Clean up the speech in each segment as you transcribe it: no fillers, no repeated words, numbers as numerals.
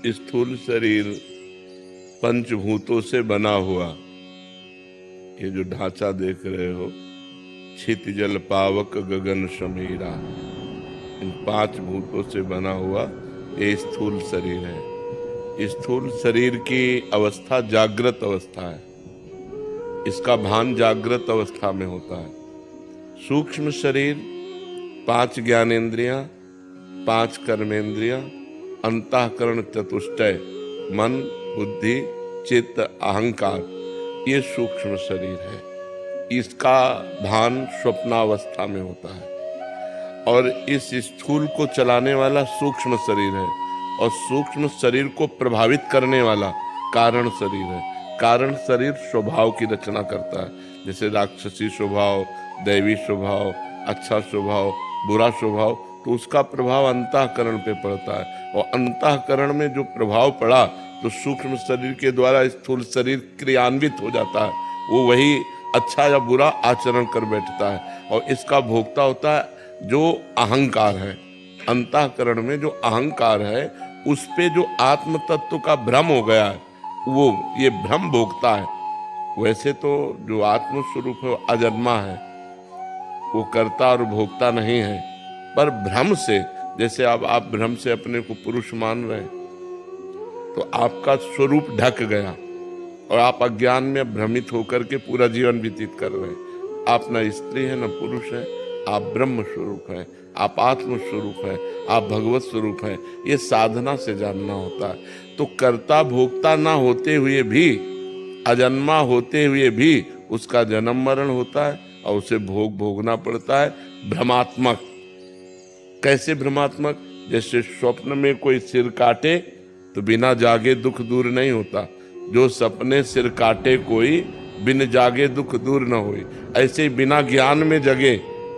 स्थूल शरीर पंचभूतों से बना हुआ, ये जो ढांचा देख रहे हो, छित जल पावक गगन समीरा, इन पांच भूतों से बना हुआ ये स्थूल शरीर है। स्थूल शरीर की अवस्था जागृत अवस्था है, इसका भान जागृत अवस्था में होता है। सूक्ष्म शरीर पांच ज्ञानेंद्रियां, पांच कर्मेंद्रियां, अंतःकरण चतुष्टय, मन बुद्धि चित्त अहंकार, ये सूक्ष्म शरीर है। इसका भान स्वप्नावस्था में होता है और इस स्थूल को चलाने वाला सूक्ष्म शरीर है और सूक्ष्म शरीर को प्रभावित करने वाला कारण शरीर है। कारण शरीर स्वभाव की रचना करता है, जैसे राक्षसी स्वभाव, दैवी स्वभाव, अच्छा स्वभाव, बुरा स्वभाव, तो उसका प्रभाव अंतःकरण पे पड़ता है और अंतःकरण में जो प्रभाव पड़ा तो सूक्ष्म शरीर के द्वारा स्थूल शरीर क्रियान्वित हो जाता है, वो वही अच्छा या बुरा आचरण कर बैठता है और इसका भोक्ता होता है जो अहंकार है। अंतःकरण में जो अहंकार है उस पे जो आत्म तत्व का भ्रम हो गया है, वो ये भ्रम भोगता है। वैसे तो जो आत्म स्वरूप है वो अजन्मा है, वो कर्ता और भोक्ता नहीं है, पर भ्रम से, जैसे अब आप भ्रम से अपने को पुरुष मान रहे हैं तो आपका स्वरूप ढक गया और आप अज्ञान में भ्रमित होकर के पूरा जीवन व्यतीत कर रहे हैं। आप न स्त्री है न पुरुष है, आप ब्रह्म स्वरूप है, आप आत्म स्वरूप है, आप भगवत स्वरूप है। ये साधना से जानना होता है। तो कर्ता भोक्ता ना होते हुए भी, अजन्मा होते हुए भी उसका जन्म मरण होता है और उसे भोग भोगना पड़ता है। भ्रमात्मक, कैसे भ्रमात्मक? जैसे स्वप्न में कोई सिर काटे तो बिना जागे दुख दूर नहीं होता, जो सपने सिर काटे कोई, बिन जागे दुख दूर न होई। ऐसे ही बिना ज्ञान में जगे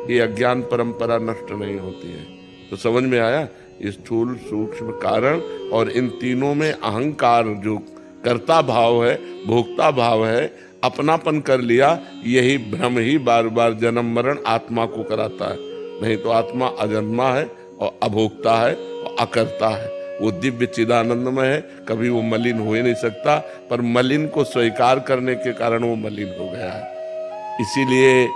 ये अज्ञान परंपरा नष्ट नहीं होती है। तो समझ में आया? स्थूल सूक्ष्म कारण और इन तीनों में अहंकार जो कर्ता भाव है, भोक्ता भाव है, अपनापन कर लिया, यही भ्रम ही बार बार जन्म मरण आत्मा को कराता है। नहीं तो आत्मा अजन्मा है और अभोक्ता है और अकर्ता है। वो दिव्य चिदानंदमय है, कभी वो मलिन हो ही नहीं सकता, पर मलिन को स्वीकार करने के कारण वो मलिन हो गया है। इसीलिए